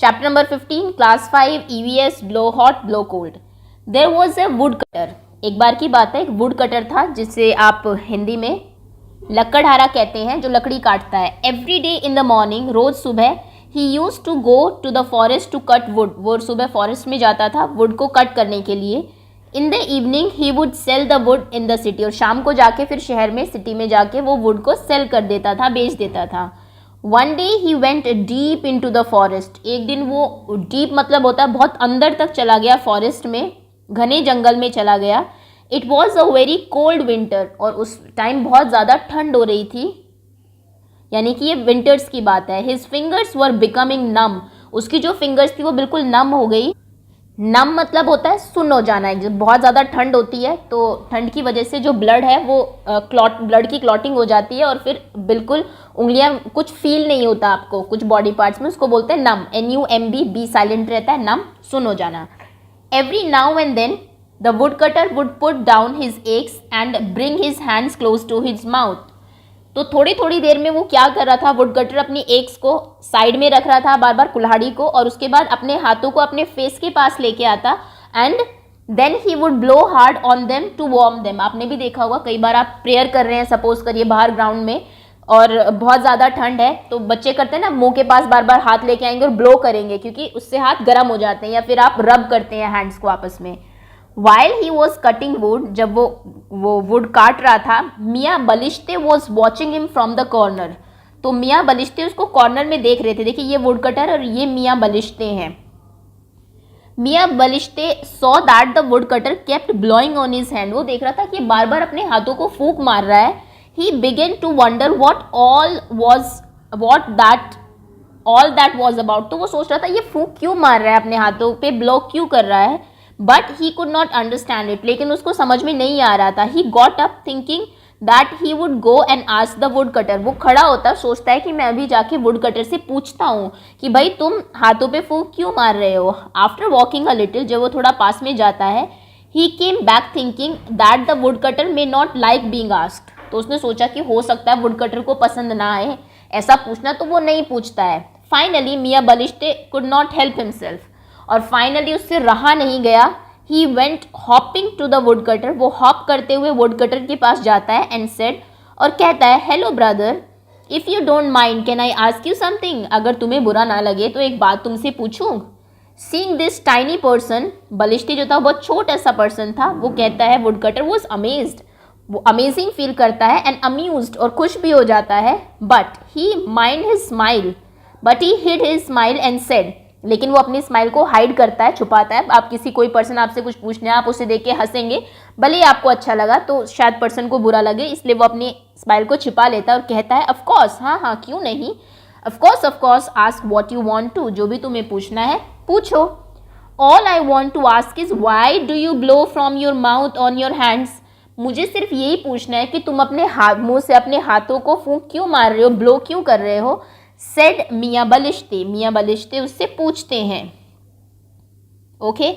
Chapter number 15 class 5 EVS blow hot blow cold. There was a woodcutter. एक बार की बात है, एक वुड कटर था जिसे आप हिंदी में लकड़हारा कहते हैं, जो लकड़ी काटता है। Every day in the morning, रोज सुबह, he use to go to the forest to cut wood. वो सुबह फॉरेस्ट में जाता था वुड को कट करने के लिए। In the evening he would sell the wood in the city. और शाम को जाके फिर शहर में, सिटी में जाके वो वुड को सेल कर देता था, बेच देता था। One day he went deep into the forest. एक दिन वो डीप मतलब होता है बहुत अंदर तक चला गया, फॉरेस्ट में, घने जंगल में चला गया। It was a very cold winter. और उस टाइम बहुत ज़्यादा ठंड हो रही थी, यानी कि ये विंटर्स की बात है। हिज फिंगर्स वर बिकमिंग नम। उसकी जो फिंगर्स थी वो बिल्कुल नम हो गई। नम मतलब होता है सुन्न हो जाना है। जब बहुत ज़्यादा ठंड होती है तो ठंड की वजह से जो ब्लड है वो ब्लड की क्लॉटिंग हो जाती है और फिर बिल्कुल उंगलियां, कुछ फील नहीं होता आपको कुछ बॉडी पार्ट्स में, उसको बोलते हैं नम। NUMB, बी साइलेंट रहता है, नम, सुन्न हो जाना। Every now and then the would cutter would put down his axe and bring his hands close to his mouth. तो थोड़ी थोड़ी देर में वो क्या कर रहा था, वुड कटर अपनी एक्स को साइड में रख रहा था, बार बार कुल्हाड़ी को, और उसके बाद अपने हाथों को अपने फेस के पास लेके आता and then he would blow hard on them to warm them. आपने भी देखा होगा, कई बार आप प्रेयर कर रहे हैं, सपोज करिए बाहर ग्राउंड में, और बहुत ज़्यादा ठंड है तो बच्चे करते हैं ना, मुंह के पास बार बार हाथ लेके आएंगे और ब्लो करेंगे क्योंकि उससे हाथ गर्म हो जाते हैं, या फिर आप रब करते हैं हैंड्स को आपस में। While he was cutting wood, जब वो वुड काट रहा था, मियाँ बलिश्ते was watching him from the corner। तो मियाँ बलिश्ते उसको कॉर्नर में देख रहे थे। देखिए ये वुड कटर और ये मियाँ बलिश्ते हैं। मियाँ बलिश्ते saw that the wood cutter kept blowing on his hand। वो देख रहा था कि बार बार अपने हाथों को फूंक मार रहा है। He began to wonder what that was about। तो वो सोच रहा था ये फूंक क्यों मार रहा है, अपने हाथों पे ब्लो क्यों कर रहा है। But he could not understand it. लेकिन उसको समझ में नहीं आ रहा था। He got up thinking that he would go and ask the wood cutter. वो खड़ा होता, सोचता है कि मैं अभी जाके वुड कटर से पूछता हूँ कि भाई तुम हाथों पे फूंक क्यों मार रहे हो। आफ्टर वॉकिंग अ लिटिल, जब वो थोड़ा पास में जाता है, he came back thinking that the would cutter may not like being asked. तो उसने सोचा कि हो सकता है वुड कटर को पसंद ना आए ऐसा पूछना, तो वो नहीं पूछता है। Finally Miyan Balishte could not help himself. और फाइनली उससे रहा नहीं गया। He went hopping to the would cutter. वो हॉप करते हुए वुड कटर के पास जाता है एंड सेड, और कहता है, hello brother, if you don't mind can I ask you something. अगर तुम्हें बुरा ना लगे तो एक बात तुमसे पूछूं। सीइंग दिस टाइनी पर्सन, बलिश्ते जो था बहुत छोटा सा पर्सन था, वो कहता है, वुड कटर वॉज अमेज्ड। वो अमेजिंग फील करता है एंड अम्यूज्ड, और खुश भी हो जाता है। But he mind his smile, but he hide his smile and said. लेकिन वो अपनी स्माइल को हाइड करता है, छुपाता है। आप किसी, कोई पर्सन आपसे कुछ पूछने, आप उसे देख के हंसेंगे, भले ही आपको अच्छा लगा तो शायद पर्सन को बुरा लगे, इसलिए वो अपनी स्माइल को छिपा लेता है और कहता है, ऑफ कोर्स, हाँ हाँ क्यों नहीं, of course ask what you want to. जो भी तुम्हें पूछना है पूछो। All I want to ask is why do you blow from your mouth on your hands. मुझे सिर्फ यही पूछना है कि तुम अपने मुंह से अपने हाथों को फूंक क्यों मार रहे हो, ब्लो क्यों कर रहे हो। सेड मियाँ बलिश्ते। मियाँ बलिश्ते उससे पूछते हैं। Okay,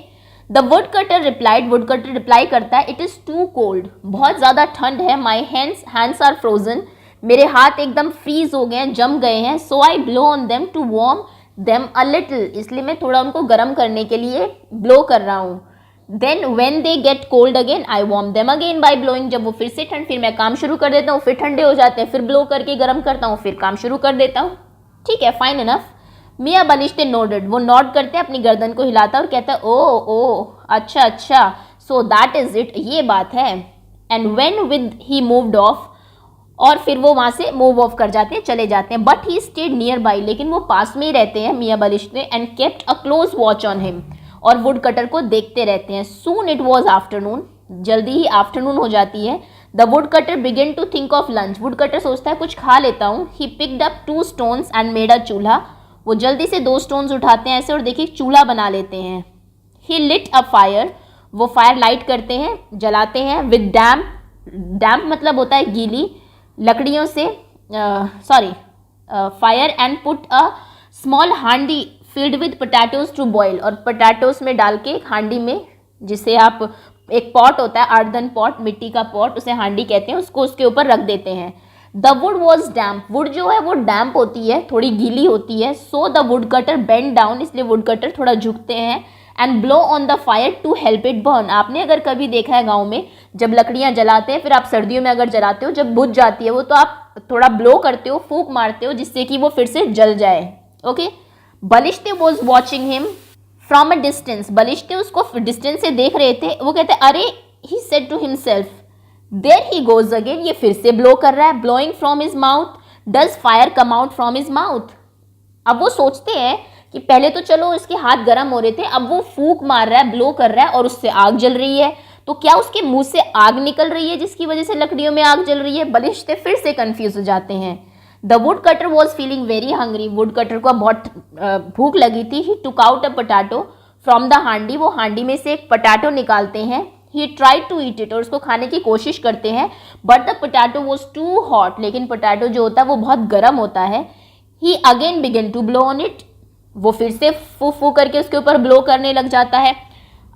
the wood cutter replied. Would cutter reply करता है, इट इज़ टू कोल्ड। बहुत ज़्यादा ठंड है। My hands are frozen. मेरे हाथ एकदम फ्रीज हो गए हैं, जम गए हैं। So I blow on them to warm them a little. इसलिए मैं थोड़ा उनको गर्म करने के लिए ब्लो कर रहा हूँ। Then when they get cold again I warm them again by blowing. जब वो फिर से ठंड, फिर मैं काम शुरू कर देता हूँ, फिर ठंडे हो जाते हैं, फिर ब्लो करके गर्म करता हूँ, फिर काम शुरू कर देता हूँ। ठीक है, फाइन इनफ। मियाँ बलिश्ते नोडेड। वो नॉड करते हैं, अपनी गर्दन को हिलाता और कहता है, ओ अच्छा अच्छा, सो दैट इज इट, ये बात है। And when with he moved of, और फिर वो वहाँ से मूव ऑफ कर जाते हैं, चले जाते हैं। But he stayed near by. लेकिन वो पास में ही रहते हैं मियाँ Balishte, and kept a close watch on him. और वुड कटर को देखते रहते हैं। Soon it was afternoon. जल्दी ही आफ्टरनून हो जाती है। The would cutter began to think of lunch. Wood cutter सोचता है कुछ खा लेता हूँ। He picked up 2 stones and made a chulha. वो जल्दी से 2 stones उठाते हैं ऐसे और देखिए चूल्हा बना लेते हैं। ही लिट अ फायर। वो फायर लाइट करते हैं, जलाते हैं। विद डैम्प मतलब होता है गीली लकड़ियों से, fire and put a small handi filled with potatoes to boil. और पोटैटोज में डाल के एक हांडी में, जिसे आप, एक पॉट होता है, अर्दन पॉट, मिट्टी का पॉट, उसे हांडी कहते हैं, उसको उसके ऊपर रख देते हैं। The would was damp, would जो है वो डैम्प होती है, थोड़ी गीली होती है. So the would cutter bend down, इसलिए वुड कटर थोड़ा झुकते हैं. And blow on the fire to help it burn. आपने अगर कभी देखा है गाँव में जब लकड़ियाँ जलाते हैं, फिर आप सर्दियों में अगर जलाते हो, जब बुझ जाती है वो, तो आप थोड़ा ब्लो करते हो, फूंक मारते हो, जिससे कि वो फिर से जल जाए. Okay. Balishte was watching him from a distance. Balishte उसको डिस्टेंस से देख रहे थे. वो कहते अरे, he said to himself, there he goes again, ये फिर से ब्लो कर रहा है. Blowing from his mouth, does fire come out from his mouth. अब वो सोचते हैं कि पहले तो चलो इसके हाथ गर्म हो रहे थे, अब वो फूंक मार रहा है, ब्लो कर रहा है और उससे आग जल रही है, तो क्या उसके मुंह से आग निकल रही है जिसकी वजह से लकड़ियों में आग जल रही है. बलिश्ते फिर से कंफ्यूज हो जाते हैं. The would cutter was feeling very hungry. Wood cutter को बहुत भूख लगी थी. He took out a potato from the handi. वो हांडी में से एक पोटैटो निकालते हैं. He tried to eat it, और उसको खाने की कोशिश करते हैं. But the potato was too hot, लेकिन पोटैटो जो होता है वो बहुत गर्म होता है. He again began to blow on it. वो फिर से फू फू करके उसके ऊपर ब्लो करने लग जाता है.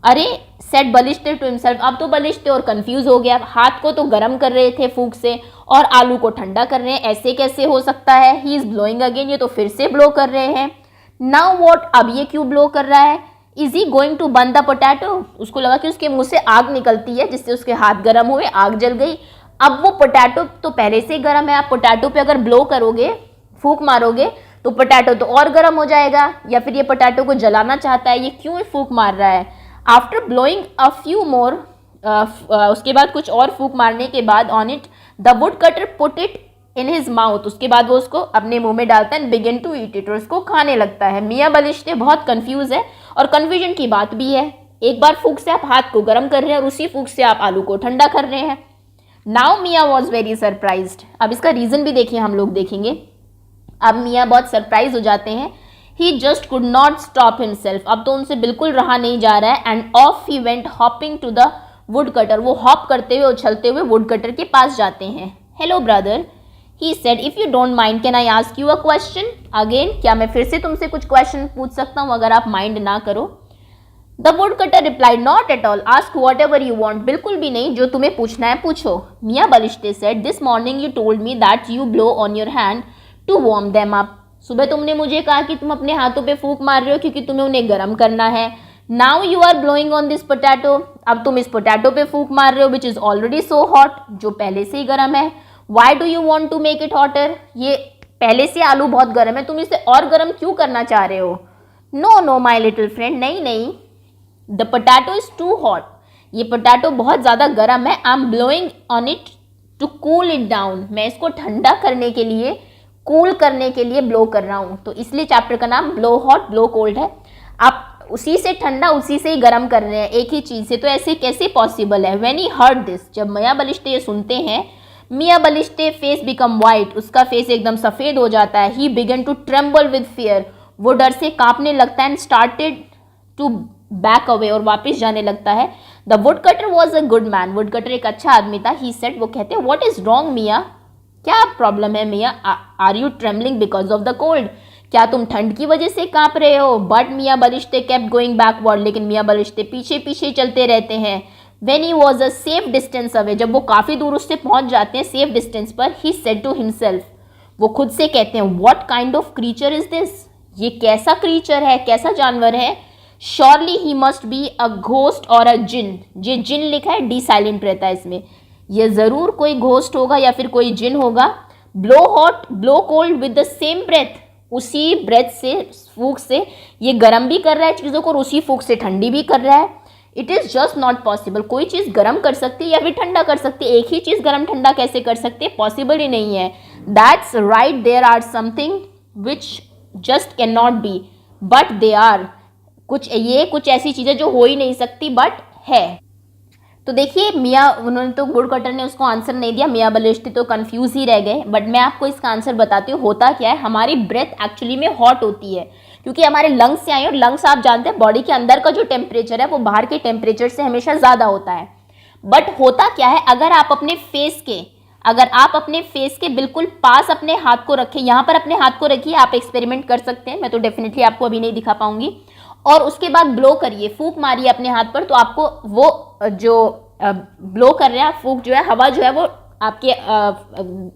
अरे, सेट बलिश्ते टू हिमसेल्फ. अब तो बलिश्ते और कंफ्यूज हो गया. हाथ को तो गर्म कर रहे थे फूंक से और आलू को ठंडा कर रहे हैं, ऐसे कैसे हो सकता है. ही इज ब्लोइंग अगेन, ये तो फिर से ब्लो कर रहे हैं. नाउ व्हाट, अब ये क्यों ब्लो कर रहा है. Is he going to burn the potato. उसको लगा कि उसके मुंह से आग निकलती है, जिससे उसके हाथ गर्म हुए, आग जल गई. अब वो पोटैटो तो पहले से ही गर्म है. आप पोटैटो पे अगर ब्लो करोगे, फूंक मारोगे, तो पोटैटो तो और गर्म हो जाएगा. या फिर ये पोटैटो को जलाना चाहता है, ये क्यों फूंक मार रहा है. After blowing a few more, उसके बाद कुछ और फूंक मारने के बाद, on it the wood cutter put it in his mouth. उसके बाद वो उसको अपने मुंह में डालता है. बिगिन टू ईट इट, और उसको खाने लगता है. मियाँ बलिश्ते बहुत कंफ्यूज है, और कन्फ्यूजन की बात भी है. एक बार फूंक से आप हाथ को गर्म कर रहे हैं और उसी फूंक से आप आलू को ठंडा कर रहे हैं. नाउ मियाँ वॉज वेरी सरप्राइज्ड. अब इसका रीजन भी देखिए, हम लोग देखेंगे. अब मियाँ बहुत सरप्राइज हो जाते हैं. He just could not stop himself. अब तो उनसे बिल्कुल रहा नहीं जा रहा है. And off he went hopping to the would cutter. वो हॉप करते हुए, उछलते हुए वुड कटर के पास जाते हैं. Hello brother, he said, if you don't mind can I ask you a question again. क्या मैं फिर से तुमसे कुछ क्वेश्चन पूछ सकता हूँ अगर आप माइंड ना करो. The would cutter replied, not at all, ask whatever you want. बिल्कुल भी नहीं, जो तुम्हें पूछना है पूछो. Miyan Balishte said, this morning you told me that you blow on your hand to warm them up. सुबह तुमने मुझे कहा कि तुम अपने हाथों पे फूंक मार रहे हो क्योंकि तुम्हें उन्हें गर्म करना है. Now you are blowing on this potato. अब तुम इस पोटैटो पे फूंक मार रहे हो which is already so hot, जो पहले से ही गर्म है. Why do you want to make it hotter. ये पहले से आलू बहुत गर्म है, तुम इसे और गर्म क्यों करना चाह रहे हो. No no my little friend, नहीं नहीं, the potato is too hot. ये पोटैटो बहुत ज़्यादा गर्म है. I am blowing on it to cool it down. मैं इसको ठंडा करने के लिए, कूल करने के लिए ब्लो कर रहा हूँ. तो इसलिए चैप्टर का नाम ब्लो हॉट ब्लो कोल्ड है. आप उसी से ठंडा उसी से ही गर्म कर रहे हैं, एक ही चीज़ से, तो ऐसे कैसे पॉसिबल है. व्हेन ही हर्ड दिस, जब मियाँ बलिश्ते ये सुनते हैं, मियाँ बलिश्ते फेस बिकम वाइट, उसका फेस एकदम सफ़ेद हो जाता है. He began to tremble with fear, वो डर से कांपने लगता है. And started to back away, और वापस जाने लगता है. The would cutter was a good man. Woodcutter एक अच्छा आदमी था. ही सेड, वो कहते हैं, व्हाट इज रॉन्ग मियाँ, क्या प्रॉब्लम है Miyan. Are you trembling because of the cold. क्या तुम ठंड की वजह से कांप रहे हो. बट मियाँ बलिश्ते केप्ट गोइंग बैकवर्ड, लेकिन मियाँ बलिश्ते पीछे पीछे चलते रहते हैं. When he was a safe distance away, जब वो काफ़ी दूर उससे पहुंच जाते हैं सेफ डिस्टेंस पर, he said to himself, वो खुद से कहते हैं, what kind of creature is this, ये कैसा क्रीचर है, कैसा जानवर है. Surely he must be a ghost or a jinn. ये जिन लिखा है, डी साइलेंट रहता है इसमें. ये ज़रूर कोई घोस्ट होगा या फिर कोई जिन होगा. Blow hot blow cold with the same breath, उसी ब्रेथ से, फूंक से ये गर्म भी कर रहा है चीज़ों को और उसी फूंक से ठंडी भी कर रहा है. It is just not possible. कोई चीज़ गर्म कर सकती है या फिर ठंडा कर सकती है, एक ही चीज़ गर्म ठंडा कैसे कर सकती है, पॉसिबल ही नहीं है. That's right, there are something which just can not be but they are. कुछ ऐसी चीज़ें जो हो ही नहीं सकती बट है. तो देखिए मियाँ, उन्होंने तो वुड कटर ने उसको आंसर नहीं दिया. मियाँ बलिश्ते तो कंफ्यूज ही रह गए. बट मैं आपको इसका आंसर बताती हूँ. होता क्या है, हमारी ब्रेथ एक्चुअली में हॉट होती है क्योंकि हमारे लंग्स से आए, और लंग्स आप जानते हैं बॉडी के अंदर का जो टेम्परेचर है वो बाहर के टेम्परेचर से हमेशा ज़्यादा होता है. बट होता क्या है, अगर आप अपने फेस के बिल्कुल पास अपने हाथ को रखें, यहाँ पर अपने हाथ को रखिए, आप एक्सपेरिमेंट कर सकते हैं, मैं तो डेफिनेटली आपको अभी नहीं दिखा पाऊंगी, और उसके बाद ब्लो करिए, फूंक मारिए अपने हाथ पर, तो आपको वो जो ब्लो कर रहे हैं फूंक जो है, हवा जो है वो आपके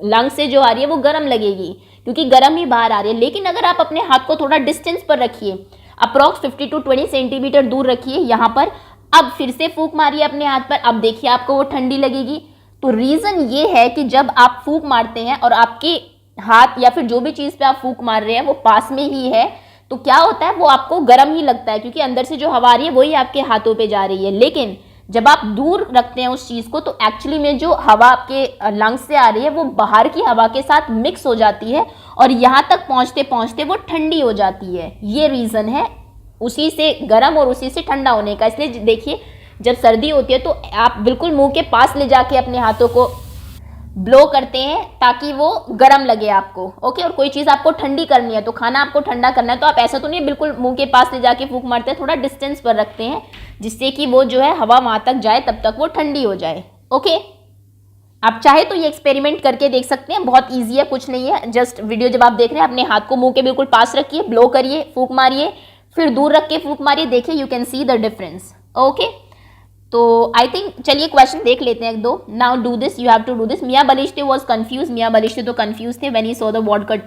लंग से जो आ रही है वो गर्म लगेगी, क्योंकि गर्म ही बाहर आ रही है। लेकिन अगर आप अपने हाथ को थोड़ा डिस्टेंस पर रखिए, अप्रॉक्स 50 to 20 सेंटीमीटर दूर रखिए यहाँ पर, अब फिर से फूंक मारिए अपने हाथ पर, अब देखिए आपको वो ठंडी लगेगी। तो रीज़न ये है कि जब आप फूंक मारते हैं और आपके हाथ या फिर जो भी चीज़ पे आप फूंक मार रहे हैं वो पास में ही है, तो क्या होता है, वो आपको गर्म ही लगता है, क्योंकि अंदर से जो हवा आ रही है वही आपके हाथों पे जा रही है। लेकिन जब आप दूर रखते हैं उस चीज़ को, तो एक्चुअली में जो हवा आपके लंग्स से आ रही है वो बाहर की हवा के साथ मिक्स हो जाती है और यहाँ तक पहुँचते पहुँचते वो ठंडी हो जाती है। ये रीज़न है उसी से गर्म और उसी से ठंडा होने का। इसलिए देखिए, जब सर्दी होती है तो आप बिल्कुल मुंह के पास ले जाके अपने हाथों को ब्लो करते हैं ताकि वो गर्म लगे आपको, ओके। और कोई चीज़ आपको ठंडी करनी है, तो खाना आपको ठंडा करना है, तो आप ऐसा तो नहीं बिल्कुल मुंह के पास ले जाके फूंक मारते हैं, थोड़ा डिस्टेंस पर रखते हैं जिससे कि वो जो है हवा वहाँ तक जाए, तब तक वो ठंडी हो जाए, ओके। आप चाहे तो ये एक्सपेरिमेंट करके देख सकते हैं, बहुत ईजी है, कुछ नहीं है। जस्ट वीडियो जब आप देख रहे हैं अपने हाथ को मुंह के बिल्कुल पास रखिए, ब्लो करिए, फूंक मारिए, फिर दूर रख के फूंक मारिए, देखिए you can see the difference, okay. तो आई थिंक चलिए क्वेश्चन देख लेते हैं एक दो। Now do this, you have to do this. Miyan Balishte was confuse, Miyan Balishte तो कन्फ्यूज थे when he saw the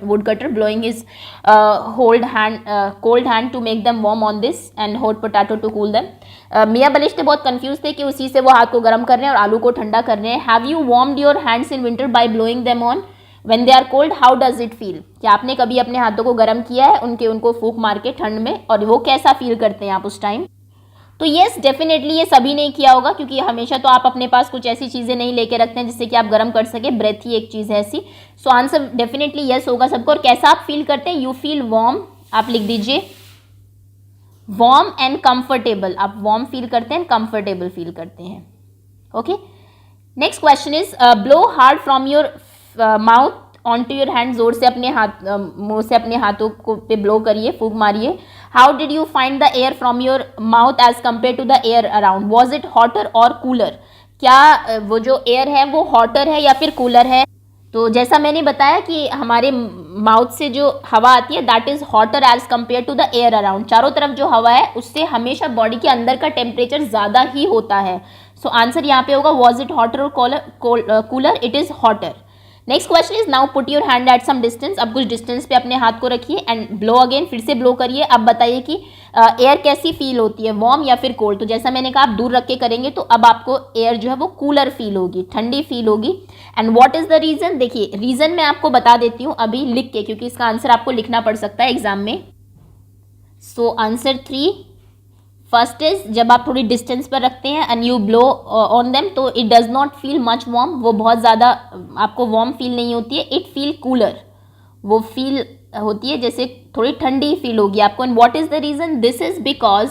would cutter blowing his cold hand to make them warm on this and hot potato to cool them. Miyan Balishte बहुत confuse थे कि उसी से वो हाथ को गर्म कर रहे हैं और आलू को ठंडा कर रहे हैं। Have you warmed your hands in winter by blowing them on when they are cold, how does it feel? क्या आपने कभी अपने हाथों को गर्म किया है उनको फूंक मार के ठंड में, और वो कैसा फील करते हैं आप उस टाइम? तो येस, डेफिनेटली ये सभी ने किया होगा, क्योंकि हमेशा तो आप अपने पास कुछ ऐसी चीज़ें नहीं लेके रखते हैं जिससे कि आप गर्म कर सके। ब्रेथ ही एक चीज़ है ऐसी। सो आंसर डेफिनेटली येस होगा सबको। और कैसा आप फील करते हैं? यू फील वार्म, आप लिख दीजिए वार्म एंड कंफर्टेबल। आप वार्म फील करते हैं, कंफर्टेबल फील करते हैं, okay. Next question is blow hard from your mouth on to your hand. जोर से अपने हाथ मुंह से अपने हाथों को पे ब्लो करिए, फूंक मारिए। How did you find the air from your mouth as compare to the air around? Was it hotter और कूलर? क्या वो जो एयर है वो हॉटर है या फिर कूलर है? तो जैसा मैंने बताया कि हमारे माउथ से जो हवा आती है that is hotter as compare to the air around. चारों तरफ जो हवा है उससे हमेशा बॉडी के अंदर का टेम्परेचर ज़्यादा ही होता है। सो आंसर यहाँ पे होगा वॉज इट हॉटर और cooler? It is hotter. Next question is now put your hand at some distance. अब कुछ डिस्टेंस पे अपने हाथ को रखिए एंड ब्लो अगेन, फिर से ब्लो करिए। अब बताइए कि एयर कैसी फील होती है, वार्म या फिर कोल्ड? तो जैसा मैंने कहा आप दूर रख के करेंगे तो अब आपको एयर जो है वो कूलर फील होगी, ठंडी फील होगी। And what is the reason? देखिए रीजन मैं आपको बता देती हूँ अभी लिख के, क्योंकि इसका आंसर आपको लिखना पड़ सकता है एग्जाम में। सो आंसर 3 फर्स्ट इज जब आप थोड़ी डिस्टेंस पर रखते हैं and you blow on them तो it does not feel much warm, वो बहुत ज़्यादा आपको वार्म फील नहीं होती है। इट फील कूलर, वो फील होती है जैसे थोड़ी ठंडी फील होगी आपको। And what is the reason? This is because,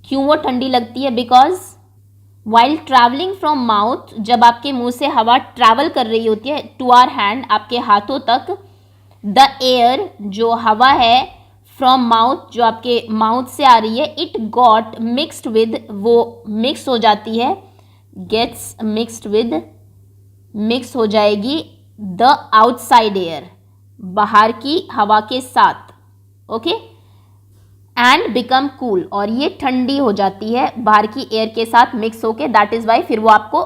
क्यों वो ठंडी लगती है? Because while travelling from mouth, जब आपके मुंह से हवा ट्रैवल कर रही होती है टू आवर हैंड, आपके हाथों तक, द एयर जो हवा है फ्रॉम माउथ, जो आपके माउथ से आ रही है, इट गॉट मिक्सड विद, वो मिक्स हो जाती है, गेट्स मिक्सड विद, मिक्स हो जाएगी द आउटसाइड एयर, बाहर की हवा के साथ, ओके। एंड बिकम कूल, और ये ठंडी हो जाती है बाहर की एयर के साथ मिक्स होके। दैट इज वाई फिर वो आपको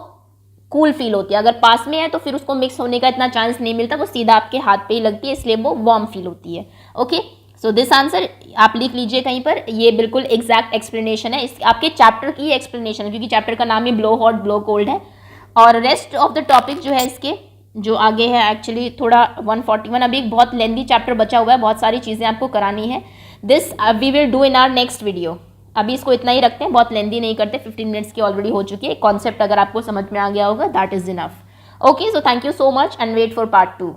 कूल फील होती है। अगर पास में है तो फिर उसको मिक्स होने का इतना चांस नहीं मिलता, वो सीधा आपके हाथ पे ही लगती है, इसलिए वो वार्म फील होती है, ओके। सो दिस आंसर आप लिख लीजिए कहीं पर, ये बिल्कुल एग्जैक्ट एक्सप्लेनेशन है, इस आपके चैप्टर की एक्सप्लेनेशन है, क्योंकि चैप्टर का नाम ही ब्लो हॉट ब्लो कोल्ड है। और रेस्ट ऑफ द टॉपिक जो है इसके जो आगे है एक्चुअली थोड़ा 141, अभी एक बहुत लेंदी चैप्टर बचा हुआ है, बहुत सारी चीज़ें आपको करानी है। This we will do in our next video. अभी इसको इतना ही रखते हैं, बहुत लेंदी नहीं करते, 15 मिनट्स की ऑलरेडी हो चुकी है। कॉन्सेप्ट अगर आपको समझ में आ गया होगा that is enough, okay. So thank you so much and wait for part 2।